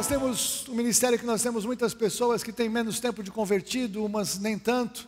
nós temos um ministério que nós temos muitas pessoas que têm menos tempo de convertido, umas nem tanto.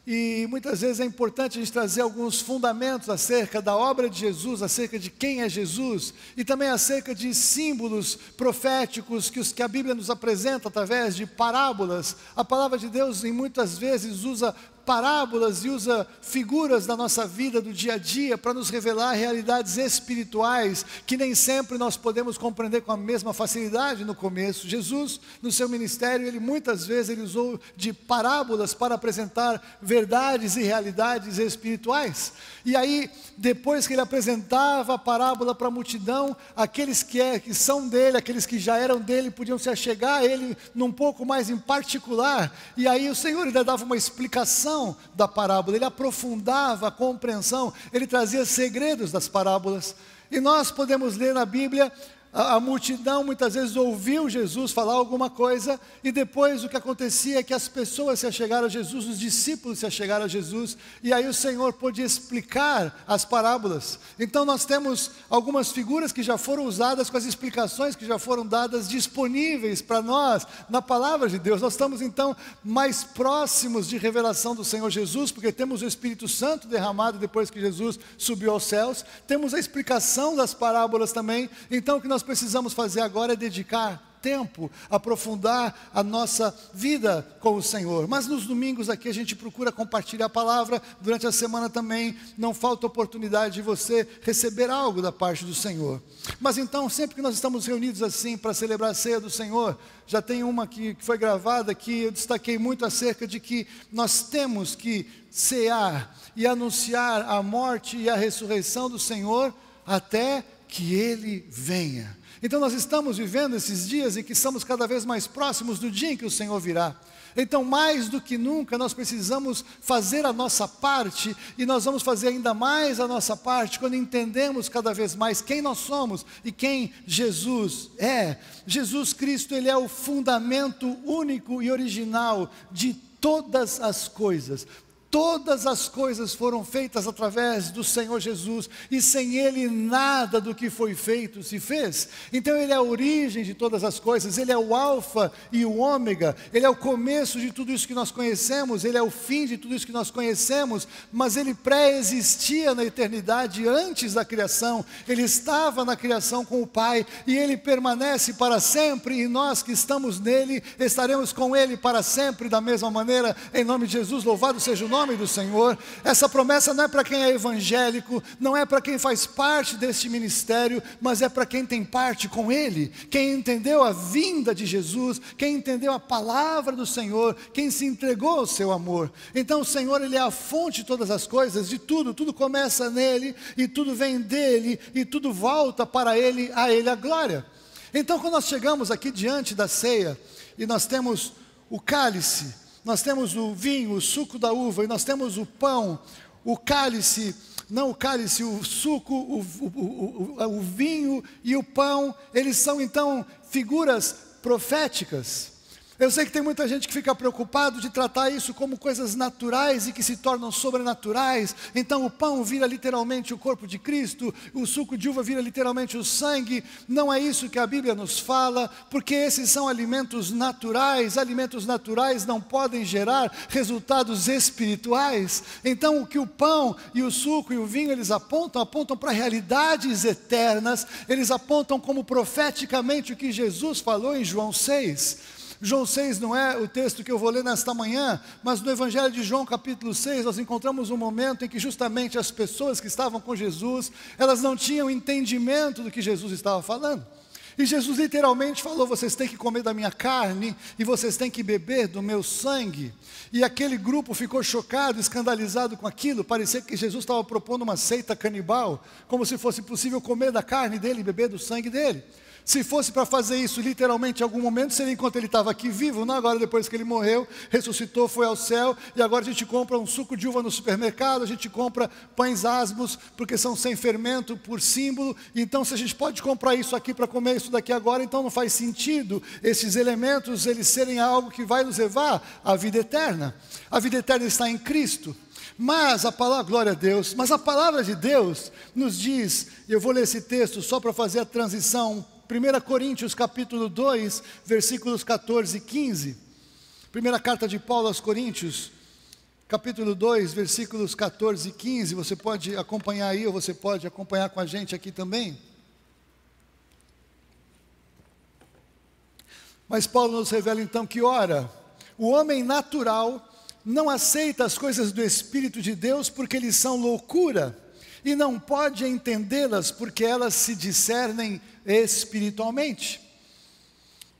E muitas vezes é importante a gente trazer alguns fundamentos acerca da obra de Jesus, acerca de quem é Jesus, e também acerca de símbolos proféticos que a Bíblia nos apresenta através de parábolas. A palavra de Deus muitas vezes usa parábolas e usa figuras da nossa vida, do dia a dia, para nos revelar realidades espirituais que nem sempre nós podemos compreender com a mesma facilidade no começo. Jesus, no seu ministério, muitas vezes ele usou de parábolas para apresentar verdades e realidades espirituais. E aí, depois que ele apresentava a parábola para a multidão, aqueles que são dele, aqueles que já eram dele, podiam se achegar a ele num pouco mais em particular. E aí o Senhor ainda dava uma explicação da parábola, ele aprofundava a compreensão, ele trazia segredos das parábolas. E nós podemos ler na Bíblia, a multidão muitas vezes ouviu Jesus falar alguma coisa, e depois o que acontecia é que as pessoas se achegaram a Jesus, os discípulos se achegaram a Jesus, e aí o Senhor pôde explicar as parábolas. Então nós temos algumas figuras que já foram usadas, com as explicações que já foram dadas, disponíveis para nós, na palavra de Deus. Nós estamos então mais próximos de revelação do Senhor Jesus, porque temos o Espírito Santo derramado depois que Jesus subiu aos céus, temos a explicação das parábolas também. Então o que nós precisamos fazer agora é dedicar tempo, aprofundar a nossa vida com o Senhor. Mas nos domingos aqui a gente procura compartilhar a palavra, durante a semana também não falta oportunidade de você receber algo da parte do Senhor. Mas então, sempre que nós estamos reunidos assim para celebrar a ceia do Senhor, já tem uma que foi gravada aqui, eu destaquei muito acerca de que nós temos que cear e anunciar a morte e a ressurreição do Senhor até que Ele venha. Então nós estamos vivendo esses dias em que estamos cada vez mais próximos do dia em que o Senhor virá. Então mais do que nunca nós precisamos fazer a nossa parte, e nós vamos fazer ainda mais a nossa parte quando entendemos cada vez mais quem nós somos e quem Jesus é. Jesus Cristo, Ele é o fundamento único e original de todas as coisas. Todas as coisas foram feitas através do Senhor Jesus, e sem Ele nada do que foi feito se fez. Então Ele é a origem de todas as coisas, Ele é o alfa e o ômega, Ele é o começo de tudo isso que nós conhecemos, Ele é o fim de tudo isso que nós conhecemos, mas Ele pré-existia na eternidade antes da criação, Ele estava na criação com o Pai, e Ele permanece para sempre, e nós que estamos nele, estaremos com Ele para sempre, da mesma maneira, em nome de Jesus. Louvado seja o nome do Senhor. Essa promessa não é para quem é evangélico, não é para quem faz parte deste ministério, mas é para quem tem parte com Ele, quem entendeu a vinda de Jesus, quem entendeu a palavra do Senhor, quem se entregou ao seu amor. Então o Senhor, Ele é a fonte de todas as coisas, de tudo, tudo começa nele, e tudo vem dele, e tudo volta para Ele, a Ele a glória. Então quando nós chegamos aqui diante da ceia, e nós temos o cálice, nós temos o vinho, o suco da uva, e nós temos o pão, o cálice, não o cálice, o suco, o vinho e o pão, eles são então figuras proféticas. Eu sei que tem muita gente que fica preocupado de tratar isso como coisas naturais e que se tornam sobrenaturais. Então o pão vira literalmente o corpo de Cristo, o suco de uva vira literalmente o sangue. Não é isso que a Bíblia nos fala, porque esses são alimentos naturais. Alimentos naturais não podem gerar resultados espirituais. Então o que o pão e o suco e o vinho eles apontam para realidades eternas. Eles apontam como profeticamente o que Jesus falou em João 6. João 6 não é o texto que eu vou ler nesta manhã, mas no Evangelho de João capítulo 6, nós encontramos um momento em que justamente as pessoas que estavam com Jesus, elas não tinham entendimento do que Jesus estava falando. E Jesus literalmente falou: vocês têm que comer da minha carne e vocês têm que beber do meu sangue. E aquele grupo ficou chocado, escandalizado com aquilo. Parecia que Jesus estava propondo uma seita canibal, como se fosse possível comer da carne dele e beber do sangue dele. Se fosse para fazer isso literalmente em algum momento, seria enquanto ele estava aqui vivo, não agora depois que ele morreu, ressuscitou, foi ao céu, e agora a gente compra um suco de uva no supermercado, a gente compra pães asmos, porque são sem fermento, por símbolo. Então se a gente pode comprar isso aqui para comer isso daqui agora, então não faz sentido esses elementos eles serem algo que vai nos levar à vida eterna. A vida eterna está em Cristo. Mas a palavra, glória a Deus, mas a palavra de Deus nos diz, e eu vou ler esse texto só para fazer a transição 1 Coríntios capítulo 2, versículos 14 e 15. Primeira carta de Paulo aos Coríntios, capítulo 2, versículos 14 e 15. Você pode acompanhar aí, ou você pode acompanhar com a gente aqui também. Mas Paulo nos revela então que, ora, o homem natural não aceita as coisas do Espírito de Deus porque eles são loucura, e não pode entendê-las porque elas se discernem espiritualmente.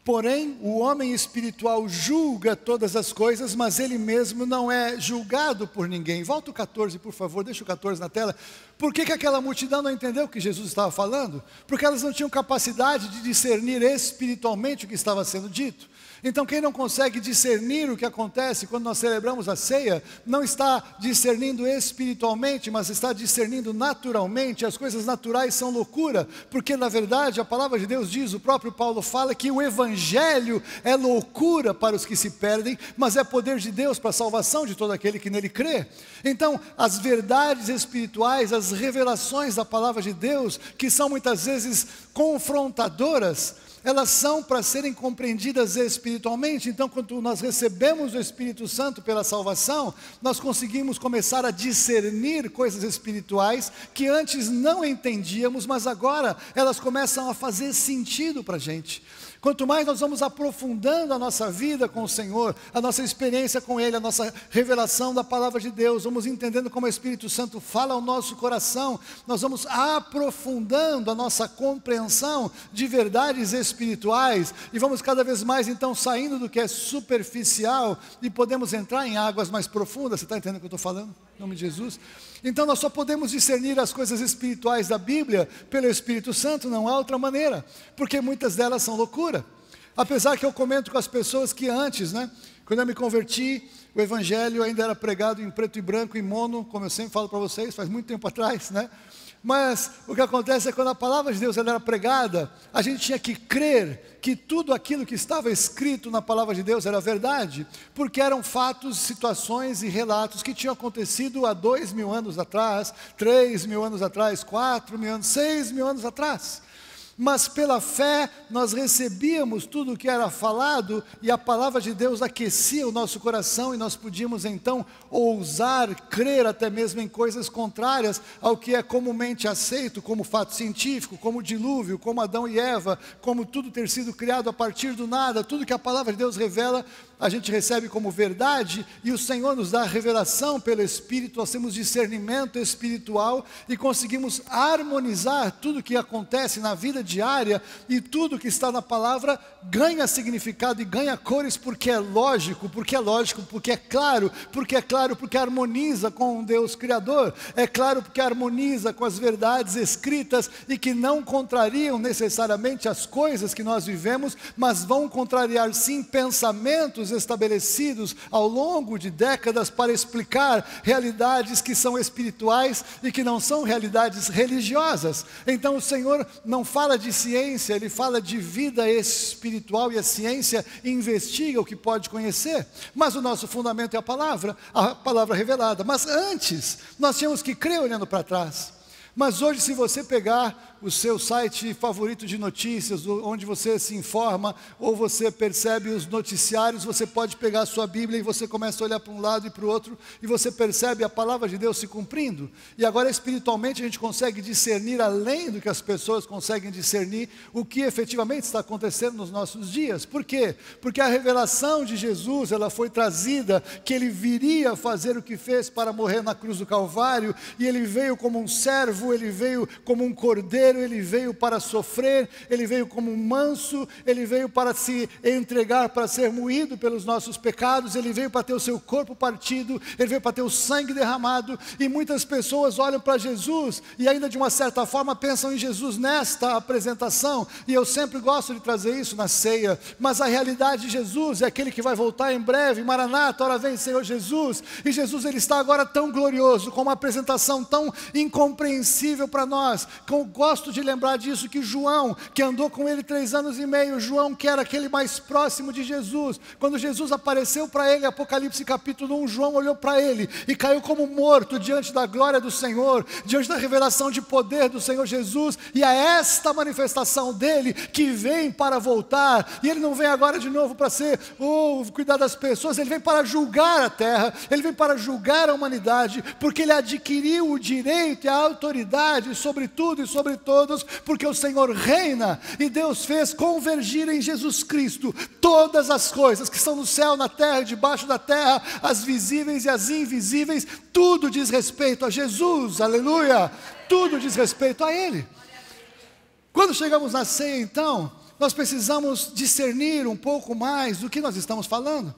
Porém, o homem espiritual julga todas as coisas, mas ele mesmo não é julgado por ninguém. Volta o 14, por favor, deixa o 14 na tela. Por que aquela multidão não entendeu o que Jesus estava falando? Porque elas não tinham capacidade de discernir espiritualmente o que estava sendo dito. Então, quem não consegue discernir o que acontece quando nós celebramos a ceia, não está discernindo espiritualmente, mas está discernindo naturalmente. As coisas naturais são loucura, porque na verdade a palavra de Deus diz, o próprio Paulo fala que o Evangelho é loucura para os que se perdem, mas é poder de Deus para a salvação de todo aquele que nele crê. Então, as verdades espirituais, as revelações da palavra de Deus, que são muitas vezes confrontadoras, elas são para serem compreendidas espiritualmente. Então, quando nós recebemos o Espírito Santo pela salvação, nós conseguimos começar a discernir coisas espirituais que antes não entendíamos, mas agora elas começam a fazer sentido para a gente. Quanto mais nós vamos aprofundando a nossa vida com o Senhor, a nossa experiência com Ele, a nossa revelação da palavra de Deus, vamos entendendo como o Espírito Santo fala ao nosso coração, nós vamos aprofundando a nossa compreensão de verdades espirituais, e vamos cada vez mais então saindo do que é superficial, e podemos entrar em águas mais profundas. Você está entendendo o que eu estou falando? Em nome de Jesus. Então nós só podemos discernir as coisas espirituais da Bíblia pelo Espírito Santo, não há outra maneira, porque muitas delas são loucura. Apesar que eu comento com as pessoas que antes, quando eu me converti, o Evangelho ainda era pregado em preto e branco, em mono, como eu sempre falo para vocês, faz muito tempo atrás, Mas o que acontece é que quando a palavra de Deus ela era pregada, a gente tinha que crer que tudo aquilo que estava escrito na palavra de Deus era verdade, porque eram fatos, situações e relatos que tinham acontecido há 2.000 anos atrás, 3.000 anos atrás, 4.000 anos, 6.000 anos atrás. Mas pela fé nós recebíamos tudo o que era falado, e a palavra de Deus aquecia o nosso coração, e nós podíamos então ousar crer até mesmo em coisas contrárias ao que é comumente aceito como fato científico, como o dilúvio, como Adão e Eva, como tudo ter sido criado a partir do nada. Tudo que a palavra de Deus revela, a gente recebe como verdade, e o Senhor nos dá a revelação pelo Espírito. Nós temos discernimento espiritual e conseguimos harmonizar tudo que acontece na vida diária, e tudo que está na palavra ganha significado e ganha cores, porque é lógico, porque é claro, porque harmoniza com o Deus Criador, é claro porque harmoniza com as verdades escritas, e que não contrariam necessariamente as coisas que nós vivemos, mas vão contrariar sim pensamentos estabelecidos ao longo de décadas para explicar realidades que são espirituais e que não são realidades religiosas. Então o Senhor não fala de ciência, Ele fala de vida espiritual, e a ciência investiga o que pode conhecer, mas o nosso fundamento é a palavra revelada. Mas antes, nós tínhamos que crer olhando para trás. Mas hoje, se você pegar o seu site favorito de notícias, onde você se informa, ou você percebe os noticiários, você pode pegar a sua Bíblia e você começa a olhar para um lado e para o outro, e você percebe a palavra de Deus se cumprindo. E agora espiritualmente a gente consegue discernir, além do que as pessoas conseguem discernir, o que efetivamente está acontecendo nos nossos dias. Por quê? Porque a revelação de Jesus, ela foi trazida, que Ele viria fazer o que fez para morrer na cruz do Calvário, e Ele veio como um servo, Ele veio como um cordeiro, Ele veio para sofrer, Ele veio como um manso, Ele veio para se entregar, para ser moído pelos nossos pecados, Ele veio para ter o seu corpo partido, Ele veio para ter o sangue derramado. E muitas pessoas olham para Jesus e ainda de uma certa forma pensam em Jesus nesta apresentação, e eu sempre gosto de trazer isso na ceia, mas a realidade de Jesus é aquele que vai voltar em breve. Maranata, ora vem Senhor Jesus. E Jesus, Ele está agora tão glorioso, com uma apresentação tão incompreensível para nós. Eu gosto gosto de lembrar disso, que João, que andou com ele 3 anos e meio, João que era aquele mais próximo de Jesus, quando Jesus apareceu para ele, Apocalipse capítulo 1, João olhou para ele e caiu como morto diante da glória do Senhor, diante da revelação de poder do Senhor Jesus, e a esta manifestação dele, que vem para voltar, e ele não vem agora de novo para ser, cuidar das pessoas, ele vem para julgar a terra, ele vem para julgar a humanidade, porque ele adquiriu o direito e a autoridade sobre tudo e sobre todos, porque o Senhor reina, e Deus fez convergir em Jesus Cristo todas as coisas que estão no céu, na terra e debaixo da terra, as visíveis e as invisíveis, tudo diz respeito a Jesus, aleluia, tudo diz respeito a Ele. Quando chegamos na ceia, então, nós precisamos discernir um pouco mais do que nós estamos falando,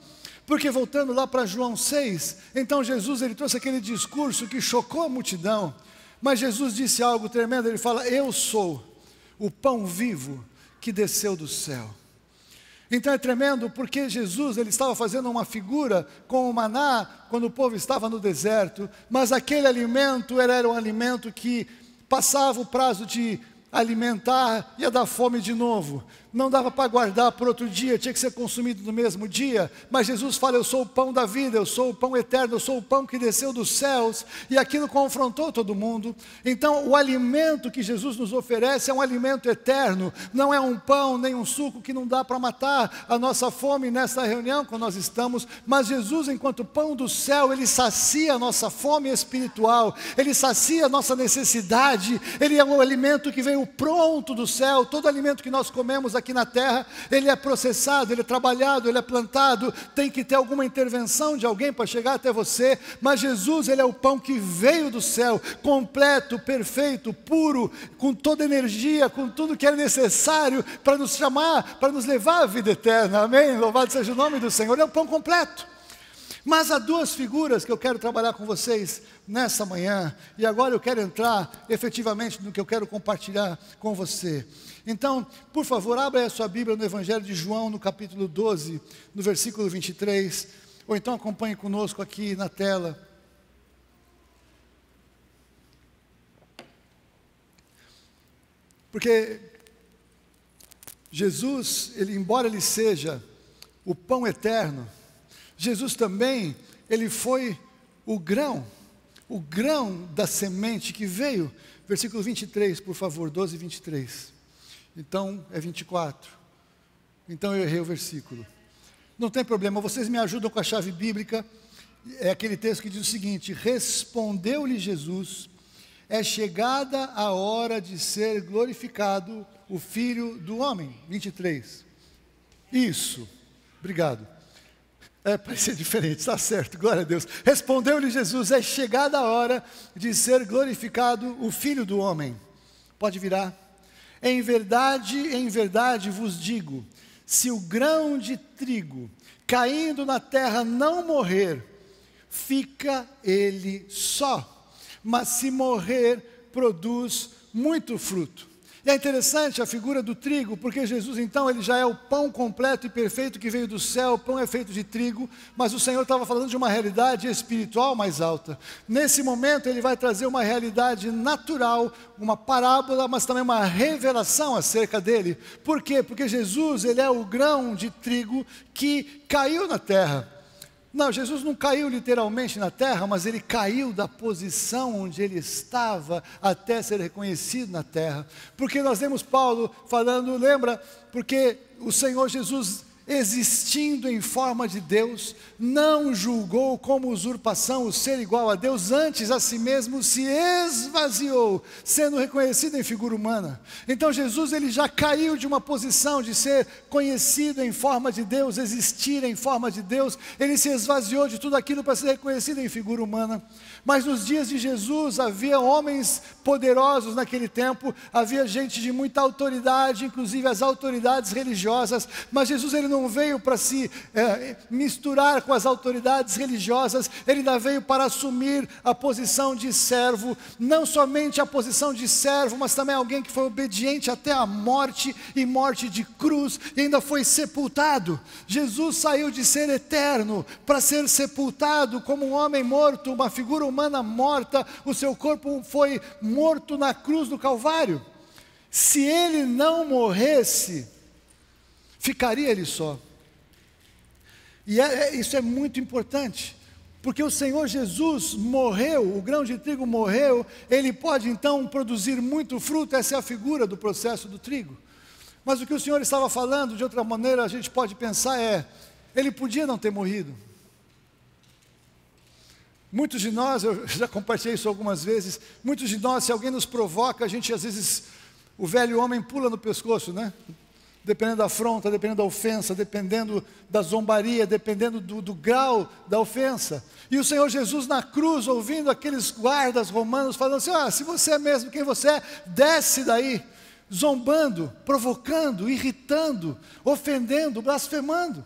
porque voltando lá para João 6, então Jesus ele trouxe aquele discurso que chocou a multidão, mas Jesus disse algo tremendo, ele fala, eu sou o pão vivo que desceu do céu. Então é tremendo porque Jesus ele estava fazendo uma figura com o maná quando o povo estava no deserto, mas aquele alimento era um alimento que passava o prazo de alimentar, ia dar fome de novo, não dava para guardar para outro dia, tinha que ser consumido no mesmo dia, mas Jesus fala, eu sou o pão da vida, eu sou o pão eterno, eu sou o pão que desceu dos céus, e aquilo confrontou todo mundo. Então o alimento que Jesus nos oferece é um alimento eterno, não é um pão, nem um suco que não dá para matar a nossa fome nessa reunião que nós estamos, mas Jesus enquanto pão do céu, ele sacia a nossa fome espiritual, ele sacia a nossa necessidade, ele é um alimento que veio pronto do céu. Todo alimento que nós comemos aqui na terra, ele é processado, ele é trabalhado, ele é plantado, tem que ter alguma intervenção de alguém para chegar até você, mas Jesus, ele é o pão que veio do céu, completo, perfeito, puro, com toda energia, com tudo que é necessário para nos chamar, para nos levar à vida eterna, amém? Louvado seja o nome do Senhor, é o pão completo. Mas há 2 figuras que eu quero trabalhar com vocês nessa manhã, e agora eu quero entrar efetivamente no que eu quero compartilhar com você. Então, por favor, abra a sua Bíblia no Evangelho de João, no capítulo 12, no versículo 23, ou então acompanhe conosco aqui na tela. Porque Jesus, embora ele seja o pão eterno, Jesus também, ele foi o grão da semente que veio, versículo 23, por favor, 12, 23, então é 24, então eu errei o versículo, não tem problema, vocês me ajudam com a chave bíblica, é aquele texto que diz o seguinte, respondeu-lhe Jesus, é chegada a hora de ser glorificado o Filho do Homem, 23, isso, obrigado. Parecia diferente, está certo, glória a Deus. Respondeu-lhe Jesus, é chegada a hora de ser glorificado o Filho do Homem. Pode virar. Em verdade vos digo, se o grão de trigo caindo na terra não morrer, fica ele só, mas se morrer, produz muito fruto. E é interessante a figura do trigo, porque Jesus então, ele já é o pão completo e perfeito que veio do céu, o pão é feito de trigo, mas o Senhor estava falando de uma realidade espiritual mais alta. Nesse momento ele vai trazer uma realidade natural, uma parábola, mas também uma revelação acerca dele. Por quê? Porque Jesus, ele é o grão de trigo que caiu na terra. Não, Jesus não caiu literalmente na terra, mas ele caiu da posição onde ele estava até ser reconhecido na terra. Porque nós vemos Paulo falando, lembra? Porque o Senhor Jesus, existindo em forma de Deus, não julgou como usurpação o ser igual a Deus, antes a si mesmo se esvaziou, sendo reconhecido em figura humana. Então Jesus, ele já caiu de uma posição de ser conhecido em forma de Deus, existir em forma de Deus, ele se esvaziou de tudo aquilo para ser reconhecido em figura humana. Mas nos dias de Jesus havia homens poderosos naquele tempo, havia gente de muita autoridade, inclusive as autoridades religiosas, mas Jesus, ele não veio para se misturar com as autoridades religiosas, ele ainda veio para assumir a posição de servo, não somente a posição de servo, mas também alguém que foi obediente até a morte, e morte de cruz, e ainda foi sepultado. Jesus saiu de ser eterno para ser sepultado como um homem morto, uma figura humana morta, o seu corpo foi morto na cruz do Calvário. se ele não morresse, ficaria ele só. E isso é muito importante, porque o Senhor Jesus morreu, o grão de trigo morreu, ele pode então produzir muito fruto. Essa é a figura do processo do trigo. Mas o que o Senhor estava falando, de outra maneira, a gente pode pensar ele podia não ter morrido. Muitos de nós, eu já compartilhei isso algumas vezes, muitos de nós, se alguém nos provoca, a gente às vezes, o velho homem pula no pescoço, né? Dependendo da afronta, dependendo da ofensa, dependendo da zombaria, dependendo do grau da ofensa. E o Senhor Jesus na cruz, ouvindo aqueles guardas romanos falando assim: se você é mesmo quem você é, desce daí, zombando, provocando, irritando, ofendendo, blasfemando.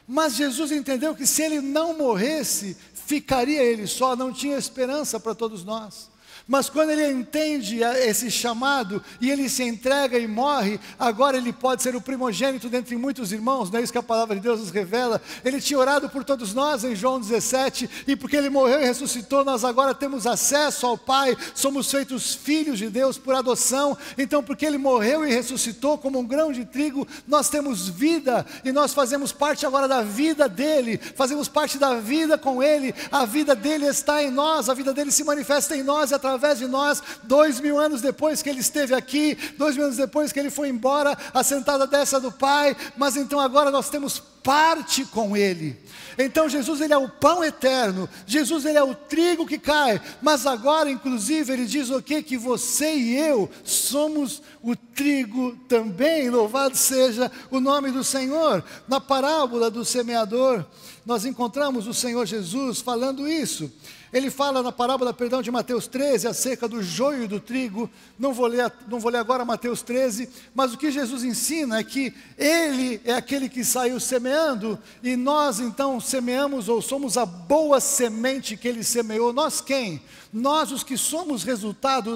Mas Jesus entendeu que se ele não morresse, ficaria ele só, não tinha esperança para todos nós. Mas quando ele entende esse chamado, e ele se entrega e morre, agora ele pode ser o primogênito dentre muitos irmãos, não é isso que a palavra de Deus nos revela? Ele tinha orado por todos nós em João 17, e porque ele morreu e ressuscitou, nós agora temos acesso ao Pai, somos feitos filhos de Deus por adoção. Então, porque ele morreu e ressuscitou como um grão de trigo, nós temos vida, e nós fazemos parte agora da vida dele, fazemos parte da vida com ele, a vida dele está em nós, a vida dele se manifesta em nós, através de nós, 2000 anos depois que ele esteve aqui, 2000 anos depois que ele foi embora, assentado à destra do Pai, mas então agora nós temos parte com ele. Então Jesus, ele é o pão eterno, Jesus, ele é o trigo que cai, mas agora inclusive ele diz o quê? Que você e eu somos o trigo também. Louvado seja o nome do Senhor. Na parábola do semeador, nós encontramos o Senhor Jesus falando isso. Ele fala na parábola, de Mateus 13, acerca do joio e do trigo. Não vou ler agora Mateus 13, mas o que Jesus ensina é que ele é aquele que saiu semeando, e nós então semeamos, ou somos a boa semente que ele semeou. Nós quem? Nós, os que somos resultado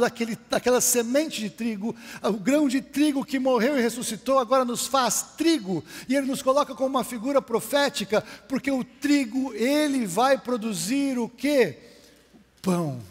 daquela semente de trigo, o grão de trigo que morreu e ressuscitou, agora nos faz trigo, e ele nos coloca como uma figura profética, porque o trigo, ele vai produzir o quê? Pão.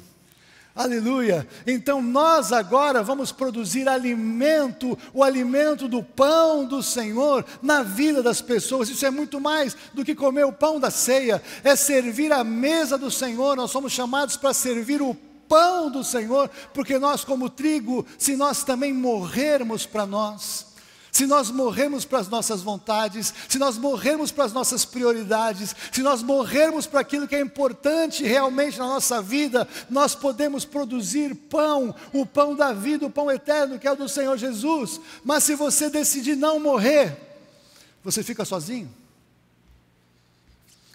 Aleluia. Então nós agora vamos produzir alimento, o alimento do pão do Senhor na vida das pessoas. Isso é muito mais do que comer o pão da ceia, é servir a mesa do Senhor. Nós somos chamados para servir o pão do Senhor, porque nós, como trigo, se nós também morrermos para nós, se nós morrermos para as nossas vontades, se nós morrermos para as nossas prioridades, se nós morrermos para aquilo que é importante realmente na nossa vida, nós podemos produzir pão, o pão da vida, o pão eterno, que é o do Senhor Jesus. Mas se você decidir não morrer, você fica sozinho.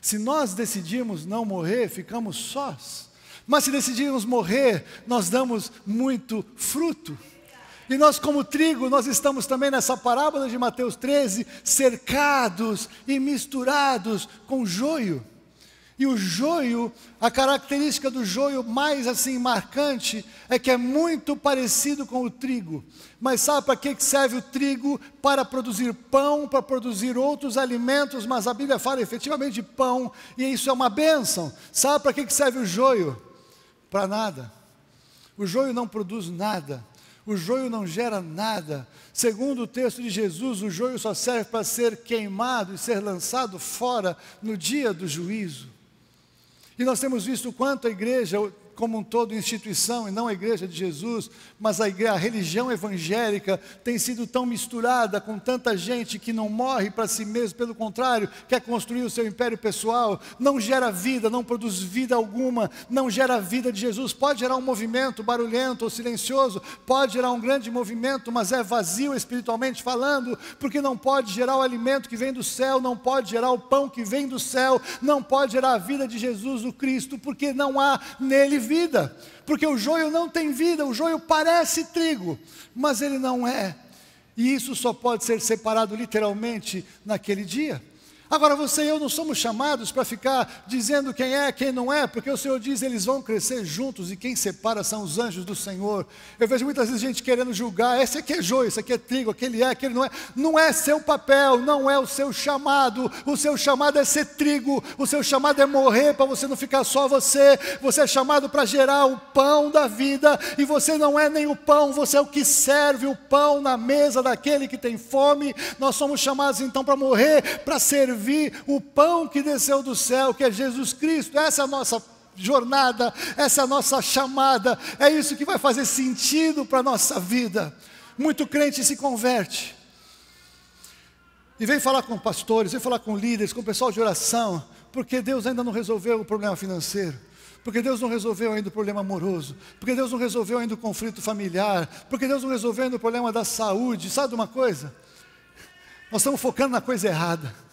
Se nós decidirmos não morrer, ficamos sós. Mas se decidirmos morrer, nós damos muito fruto. E nós, como trigo, nós estamos também nessa parábola de Mateus 13, cercados e misturados com joio. E o joio, a característica do joio mais assim marcante, é que é muito parecido com o trigo. Mas sabe para que serve o trigo? Para produzir pão, para produzir outros alimentos, mas a Bíblia fala efetivamente de pão, e isso é uma bênção. Sabe para que serve o joio? Para nada. O joio não produz nada. O joio não gera nada. Segundo o texto de Jesus, o joio só serve para ser queimado e ser lançado fora no dia do juízo. E nós temos visto o quanto a igreja, como um todo, instituição, e não a igreja de Jesus, mas a religião evangélica tem sido tão misturada com tanta gente que não morre para si mesmo, pelo contrário, quer construir o seu império pessoal, não gera vida, não produz vida alguma, não gera a vida de Jesus. Pode gerar um movimento barulhento ou silencioso, pode gerar um grande movimento, mas é vazio espiritualmente falando, porque não pode gerar o alimento que vem do céu, não pode gerar o pão que vem do céu, não pode gerar a vida de Jesus, o Cristo, porque não há nele vida, porque o joio não tem vida. O joio parece trigo, mas ele não é, e isso só pode ser separado literalmente naquele dia. Agora você e eu não somos chamados para ficar dizendo quem é, quem não é, porque o Senhor diz, eles vão crescer juntos e quem separa são os anjos do Senhor. Eu vejo muitas vezes gente querendo julgar, esse aqui é joio, esse aqui é trigo, aquele é, aquele não é. Não é seu papel, não é o seu chamado. O seu chamado é ser trigo, o seu chamado é morrer para você não ficar só você. Você é chamado para gerar o pão da vida e você não é nem o pão, você é o que serve o pão na mesa daquele que tem fome. Nós somos chamados então para morrer, para servir o pão que desceu do céu, que é Jesus Cristo. Essa é a nossa jornada, essa é a nossa chamada, é isso que vai fazer sentido para a nossa vida. Muito crente se converte e vem falar com pastores, vem falar com líderes, com o pessoal de oração, porque Deus ainda não resolveu o problema financeiro, porque Deus não resolveu ainda o problema amoroso, porque Deus não resolveu ainda o conflito familiar, porque Deus não resolveu ainda o problema da saúde. Sabe de uma coisa? Nós estamos focando na coisa errada.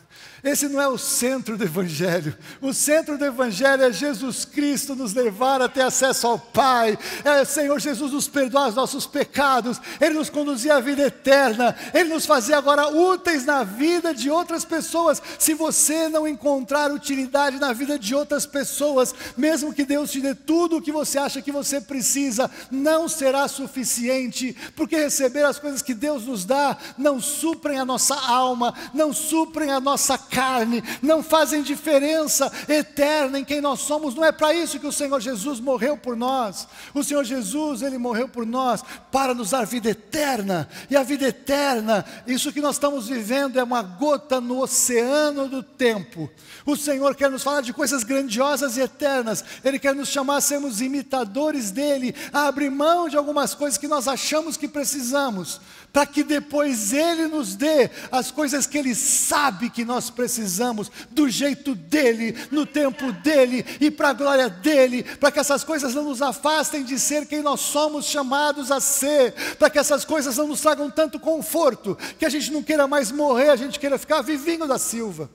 Esse não é o centro do Evangelho. O centro do Evangelho é Jesus Cristo nos levar a ter acesso ao Pai. É o Senhor Jesus nos perdoar os nossos pecados. Ele nos conduzir à vida eterna. Ele nos fazer agora úteis na vida de outras pessoas. Se você não encontrar utilidade na vida de outras pessoas, mesmo que Deus te dê tudo o que você acha que você precisa, não será suficiente, porque receber as coisas que Deus nos dá não suprem a nossa alma, não suprem a nossa carne, não fazem diferença eterna em quem nós somos. Não é para isso que o Senhor Jesus morreu por nós. O Senhor Jesus, Ele morreu por nós para nos dar vida eterna. E a vida eterna, isso que nós estamos vivendo é uma gota no oceano do tempo. O Senhor quer nos falar de coisas grandiosas e eternas. Ele quer nos chamar a sermos imitadores dEle, a abrir mão de algumas coisas que nós achamos que precisamos, para que depois Ele nos dê as coisas que Ele sabe que nós precisamos, do jeito dEle, no tempo dEle e para a glória dEle, para que essas coisas não nos afastem de ser quem nós somos chamados a ser, para que essas coisas não nos tragam tanto conforto, que a gente não queira mais morrer, a gente queira ficar vivinho da Silva.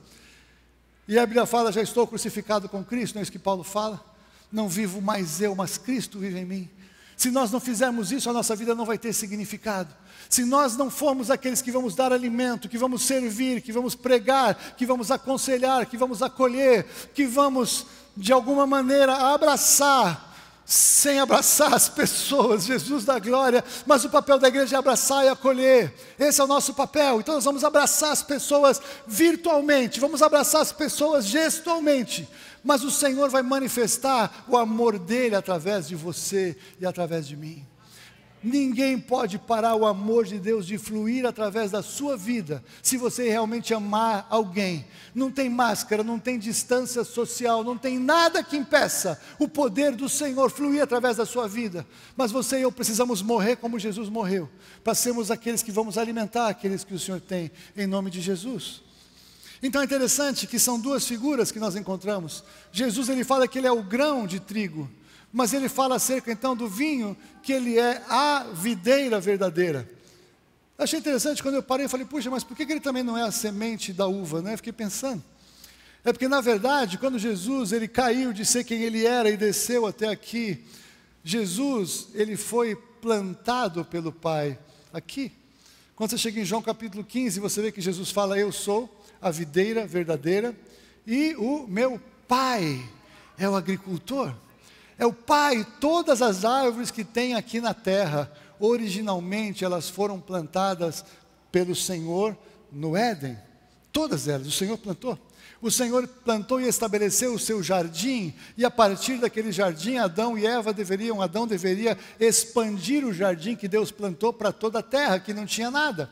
E a Bíblia fala, já estou crucificado com Cristo, não é isso que Paulo fala? Não vivo mais eu, mas Cristo vive em mim. Se nós não fizermos isso, a nossa vida não vai ter significado. Se nós não formos aqueles que vamos dar alimento, que vamos servir, que vamos pregar, que vamos aconselhar, que vamos acolher, que vamos de alguma maneira abraçar, sem abraçar as pessoas, Jesus da glória, mas o papel da igreja é abraçar e acolher. Esse é o nosso papel. Então nós vamos abraçar as pessoas virtualmente, vamos abraçar as pessoas gestualmente, mas o Senhor vai manifestar o amor dEle através de você e através de mim. Ninguém pode parar o amor de Deus de fluir através da sua vida, se você realmente amar alguém. Não tem máscara, não tem distância social, não tem nada que impeça o poder do Senhor fluir através da sua vida. Mas você e eu precisamos morrer como Jesus morreu, para sermos aqueles que vamos alimentar aqueles que o Senhor tem, em nome de Jesus. Então é interessante que são duas figuras que nós encontramos. Jesus, ele fala que ele é o grão de trigo, mas ele fala acerca então do vinho, que ele é a videira verdadeira. Achei interessante quando eu parei e falei, puxa, mas por que ele também não é a semente da uva, né? Fiquei pensando. É porque na verdade, quando Jesus, ele caiu de ser quem ele era e desceu até aqui, Jesus, ele foi plantado pelo Pai aqui. Quando você chega em João capítulo 15, você vê que Jesus fala, eu sou a videira verdadeira e o meu Pai é o agricultor. É o Pai. Todas as árvores que tem aqui na terra, originalmente elas foram plantadas pelo Senhor no Éden. Todas elas, o Senhor plantou. O Senhor plantou e estabeleceu o seu jardim, e a partir daquele jardim, Adão deveria expandir o jardim que Deus plantou para toda a terra, que não tinha nada.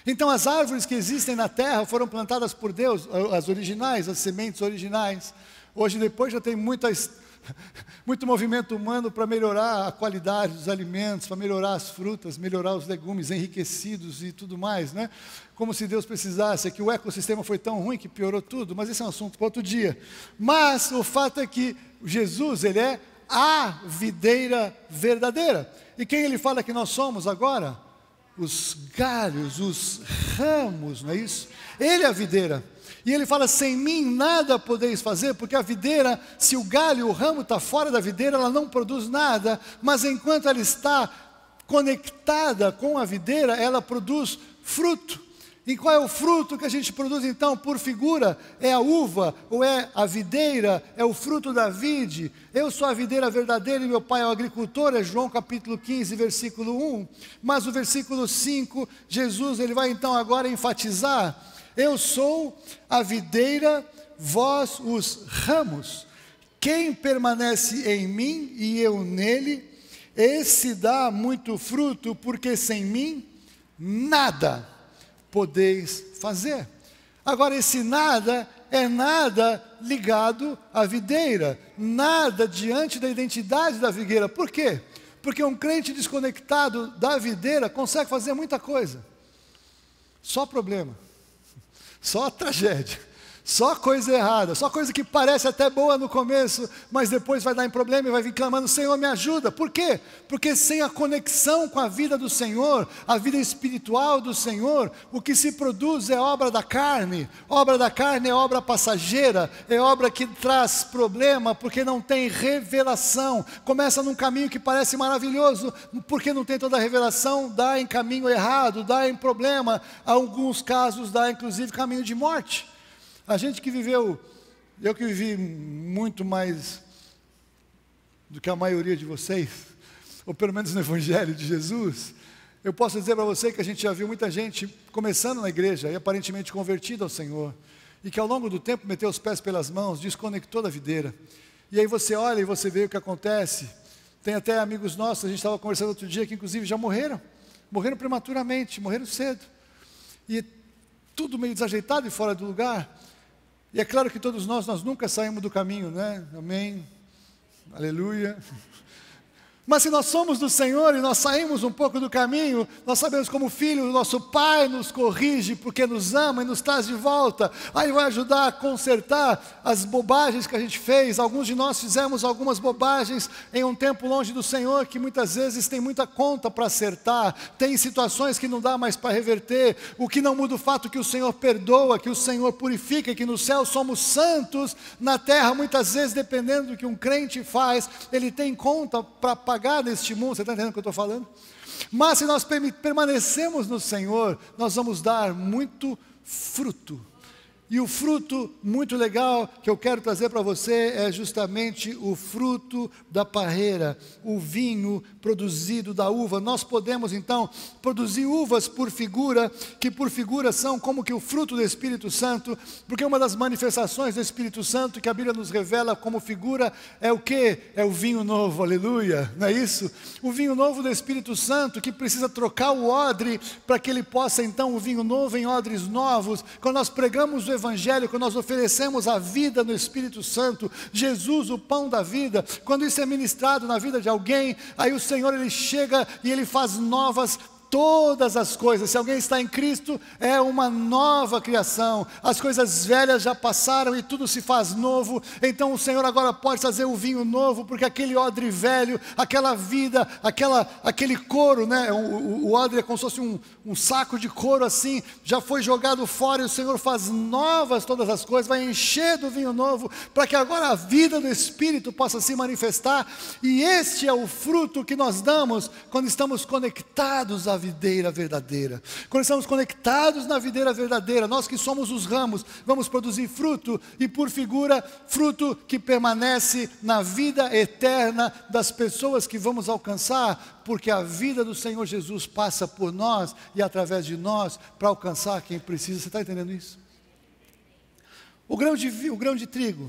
Então as árvores que existem na terra foram plantadas por Deus, as originais, as sementes originais. Hoje depois já tem muito movimento humano para melhorar a qualidade dos alimentos, para melhorar as frutas, melhorar os legumes enriquecidos e tudo mais, né? Como se Deus precisasse, é que o ecossistema foi tão ruim que piorou tudo, mas esse é um assunto para outro dia. Mas o fato é que Jesus, ele é a videira verdadeira. E quem ele fala que nós somos agora? Os galhos, os ramos, não é isso? Ele é a videira. E ele fala, sem mim nada podeis fazer, porque a videira, se o galho, o ramo está fora da videira, ela não produz nada, mas enquanto ela está conectada com a videira, ela produz fruto. E qual é o fruto que a gente produz então? Por figura, é a uva, ou é a videira, é o fruto da vide. Eu sou a videira verdadeira e meu pai é o agricultor, é João capítulo 15, versículo 1. Mas o versículo 5, Jesus ele vai então agora enfatizar: eu sou a videira, vós os ramos. Quem permanece em mim e eu nele, esse dá muito fruto, porque sem mim nada podeis fazer. Agora, esse nada é nada ligado à videira, nada diante da identidade da figueira. Por quê? Porque um crente desconectado da videira consegue fazer muita coisa. Só problema, só tragédia, só coisa errada, só coisa que parece até boa no começo, mas depois vai dar em problema e vai vir clamando: Senhor, me ajuda. Por quê? Porque sem a conexão com a vida do Senhor, a vida espiritual do Senhor, o que se produz é obra da carne. Obra da carne é obra passageira, é obra que traz problema, porque não tem revelação. Começa num caminho que parece maravilhoso, porque não tem toda a revelação, dá em caminho errado, dá em problema, alguns casos dá inclusive caminho de morte. A gente que viveu, eu que vivi muito mais do que a maioria de vocês, ou pelo menos no Evangelho de Jesus, eu posso dizer para você que a gente já viu muita gente começando na igreja e aparentemente convertida ao Senhor, e que ao longo do tempo meteu os pés pelas mãos, desconectou da videira. E aí você olha e você vê o que acontece. Tem até amigos nossos, a gente estava conversando outro dia, que inclusive já morreram prematuramente, morreram cedo, e tudo meio desajeitado e fora do lugar. E é claro que todos nós nunca saímos do caminho, né? Amém, aleluia. Mas se nós somos do Senhor e nós saímos um pouco do caminho, nós sabemos como filho, o nosso Pai nos corrige porque nos ama e nos traz de volta. Aí vai ajudar a consertar as bobagens que a gente fez. Alguns de nós fizemos algumas bobagens em um tempo longe do Senhor, que muitas vezes tem muita conta para acertar, tem situações que não dá mais para reverter, o que não muda o fato que o Senhor perdoa, que o Senhor purifica, que no céu somos santos, na terra muitas vezes, dependendo do que um crente faz, ele tem conta para pagar neste mundo. Você está entendendo o que eu estou falando? Mas se nós permanecemos no Senhor, nós vamos dar muito fruto. E o fruto muito legal que eu quero trazer para você é justamente o fruto da parreira, o vinho produzido da uva. Nós podemos então produzir uvas por figura, que por figura são como que o fruto do Espírito Santo, porque uma das manifestações do Espírito Santo que a Bíblia nos revela como figura é o quê? É o vinho novo, aleluia, não é isso? O vinho novo do Espírito Santo que precisa trocar o odre para que ele possa então o vinho novo em odres novos. Quando nós pregamos o Evangelho, quando nós oferecemos a vida no Espírito Santo, Jesus, o pão da vida, quando isso é ministrado na vida de alguém, aí o Senhor ele chega e ele faz novas todas as coisas. Se alguém está em Cristo, é uma nova criação. As coisas velhas já passaram e tudo se faz novo. Então o Senhor agora pode fazer o vinho novo, porque aquele odre velho, aquela vida, aquele couro, né? O odre é como se fosse um saco de couro assim, já foi jogado fora, e o Senhor faz novas todas as coisas, vai encher do vinho novo, para que agora a vida do Espírito possa se manifestar. E este é o fruto que nós damos quando estamos conectados à videira verdadeira. Quando estamos conectados na videira verdadeira, nós que somos os ramos, vamos produzir fruto, e por figura, fruto que permanece na vida eterna das pessoas que vamos alcançar, porque a vida do Senhor Jesus passa por nós e através de nós para alcançar quem precisa. Você está entendendo isso? O grão de trigo,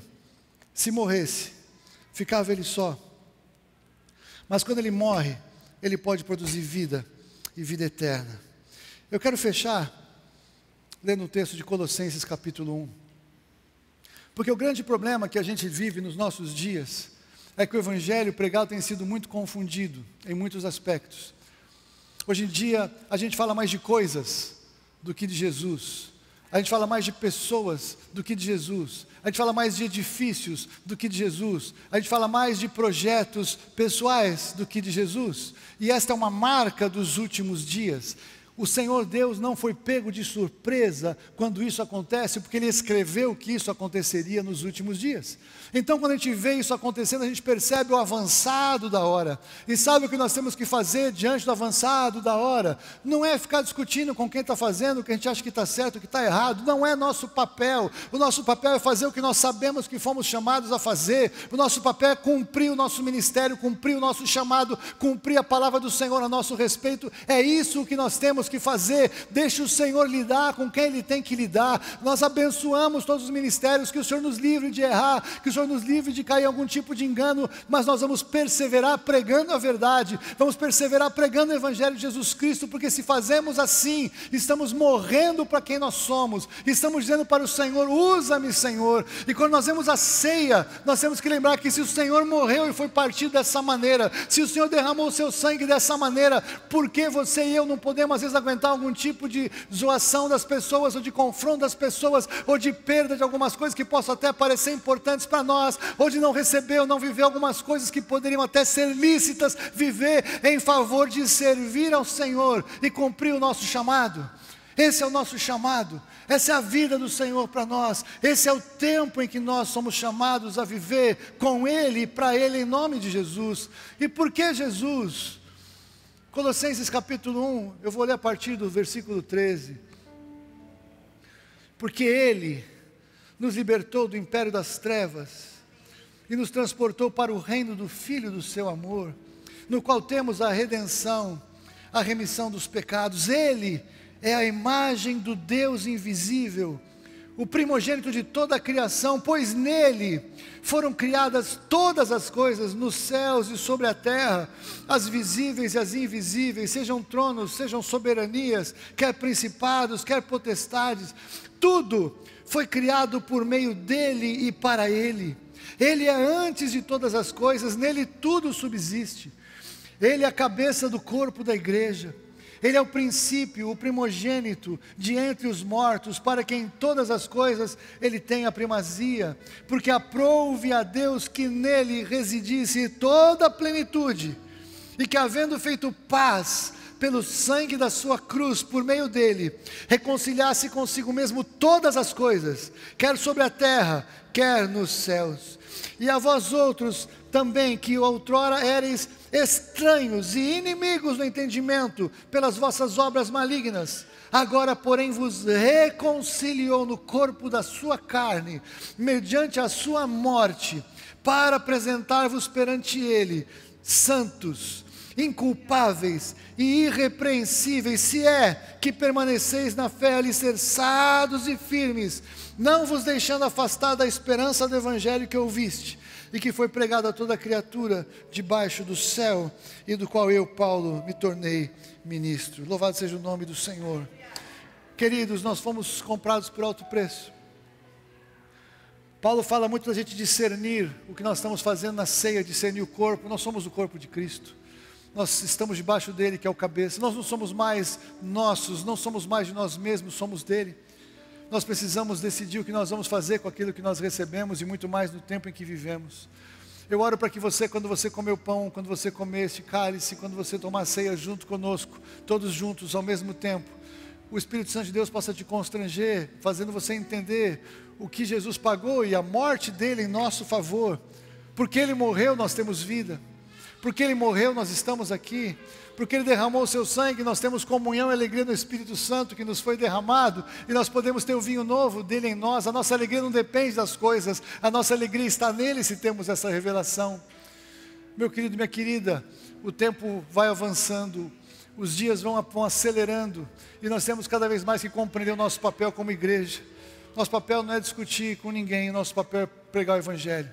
se morresse, ficava ele só, mas quando ele morre, ele pode produzir vida e vida eterna. Eu quero fechar lendo um texto de Colossenses capítulo 1, porque o grande problema que a gente vive nos nossos dias é que o evangelho pregado tem sido muito confundido em muitos aspectos. Hoje em dia a gente fala mais de coisas do que de Jesus, a gente fala mais de pessoas do que de Jesus, a gente fala mais de edifícios do que de Jesus, a gente fala mais de projetos pessoais do que de Jesus. E esta é uma marca dos últimos dias. O Senhor Deus não foi pego de surpresa quando isso acontece, porque Ele escreveu que isso aconteceria nos últimos dias. Então, quando a gente vê isso acontecendo, a gente percebe o avançado da hora. E sabe o que nós temos que fazer diante do avançado da hora? Não é ficar discutindo com quem está fazendo, o que a gente acha que está certo, o que está errado. Não é nosso papel. O nosso papel é fazer o que nós sabemos que fomos chamados a fazer. O nosso papel é cumprir o nosso ministério, cumprir o nosso chamado, cumprir a palavra do Senhor a nosso respeito. É isso que nós temos que fazer. Deixe o Senhor lidar com quem Ele tem que lidar. Nós abençoamos todos os ministérios, que o Senhor nos livre de errar, que o Senhor nos livre de cair em algum tipo de engano, mas nós vamos perseverar pregando a verdade, vamos perseverar pregando o Evangelho de Jesus Cristo, porque se fazemos assim, estamos morrendo para quem nós somos, estamos dizendo para o Senhor, usa-me Senhor. E quando nós vemos a ceia, nós temos que lembrar que se o Senhor morreu e foi partido dessa maneira, se o Senhor derramou o seu sangue dessa maneira, por que você e eu não podemos às vezes aguentar algum tipo de zoação das pessoas, ou de confronto das pessoas, ou de perda de algumas coisas que possam até parecer importantes para nós, ou de não receber ou não viver algumas coisas que poderiam até ser lícitas, viver em favor de servir ao Senhor e cumprir o nosso chamado. Esse é o nosso chamado, essa é a vida do Senhor para nós, esse é o tempo em que nós somos chamados a viver com Ele e para Ele, em nome de Jesus. E por que Jesus? Colossenses capítulo 1, eu vou ler a partir do versículo 13. Porque Ele nos libertou do império das trevas e nos transportou para o reino do Filho do seu amor, no qual temos a redenção, a remissão dos pecados. Ele é a imagem do Deus invisível, o primogênito de toda a criação, pois nele foram criadas todas as coisas, nos céus e sobre a terra, as visíveis e as invisíveis, sejam tronos, sejam soberanias, quer principados, quer potestades, tudo foi criado por meio dele e para ele. Ele é antes de todas as coisas, nele tudo subsiste. Ele é a cabeça do corpo da igreja. Ele é o princípio, o primogênito de entre os mortos, para que em todas as coisas Ele tenha primazia, porque aprouve a Deus que nele residisse toda a plenitude, e que havendo feito paz pelo sangue da sua cruz, por meio dele, reconciliasse consigo mesmo todas as coisas, quer sobre a terra, quer nos céus. E a vós outros também, que outrora éreis estranhos e inimigos no entendimento, pelas vossas obras malignas, agora porém vos reconciliou no corpo da sua carne, mediante a sua morte, para apresentar-vos perante ele, santos, inculpáveis e irrepreensíveis, se é que permaneceis na fé, alicerçados e firmes, não vos deixando afastar da esperança do Evangelho que ouviste, e que foi pregado a toda criatura debaixo do céu, e do qual eu, Paulo, me tornei ministro. Louvado seja o nome do Senhor. Queridos, nós fomos comprados por alto preço. Paulo fala muito da gente discernir o que nós estamos fazendo na ceia, discernir o corpo. Nós somos o corpo de Cristo. Nós estamos debaixo dele, que é o cabeça. Nós não somos mais nossos, não somos mais de nós mesmos, somos dele. Nós precisamos decidir o que nós vamos fazer com aquilo que nós recebemos, e muito mais no tempo em que vivemos. Eu oro para que você, quando você comer o pão, quando você comer este cálice, quando você tomar a ceia junto conosco, todos juntos ao mesmo tempo, o Espírito Santo de Deus possa te constranger, fazendo você entender o que Jesus pagou e a morte dele em nosso favor. Porque ele morreu, nós temos vida. Porque ele morreu, nós estamos aqui. Porque ele derramou o seu sangue, nós temos comunhão e alegria no Espírito Santo que nos foi derramado, e nós podemos ter o vinho novo dele em nós. A nossa alegria não depende das coisas, a nossa alegria está nele se temos essa revelação. Meu querido, minha querida, o tempo vai avançando, os dias vão acelerando, e nós temos cada vez mais que compreender o nosso papel como igreja. Nosso papel não é discutir com ninguém, nosso papel é pregar o Evangelho.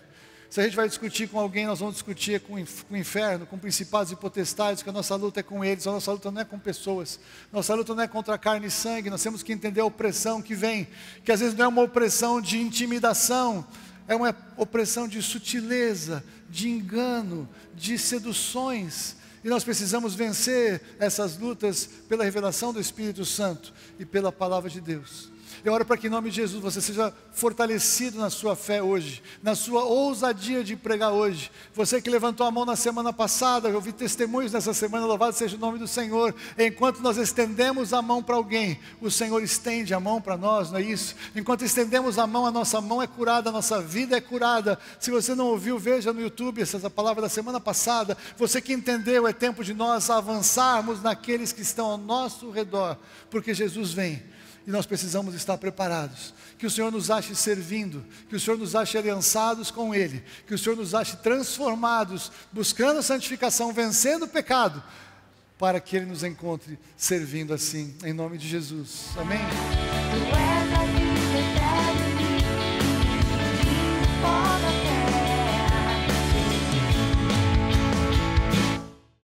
Se a gente vai discutir com alguém, nós vamos discutir com o inferno, com principados e potestades, que a nossa luta é com eles, a nossa luta não é com pessoas, nossa luta não é contra carne e sangue. Nós temos que entender a opressão que vem, que às vezes não é uma opressão de intimidação, é uma opressão de sutileza, de engano, de seduções, e nós precisamos vencer essas lutas pela revelação do Espírito Santo e pela palavra de Deus. Eu oro para que em nome de Jesus você seja fortalecido na sua fé hoje, na sua ousadia de pregar hoje. Você que levantou a mão na semana passada, eu ouvi testemunhos nessa semana, louvado seja o nome do Senhor. Enquanto nós estendemos a mão para alguém, o Senhor estende a mão para nós, não é isso? Enquanto estendemos a nossa mão é curada, a nossa vida é curada. Se você não ouviu, veja no YouTube essa palavra da semana passada. Você que entendeu, é tempo de nós avançarmos naqueles que estão ao nosso redor, porque Jesus vem. E nós precisamos estar preparados. Que o Senhor nos ache servindo, que o Senhor nos ache aliançados com Ele, que o Senhor nos ache transformados, buscando a santificação, vencendo o pecado, para que Ele nos encontre servindo assim, em nome de Jesus. Amém?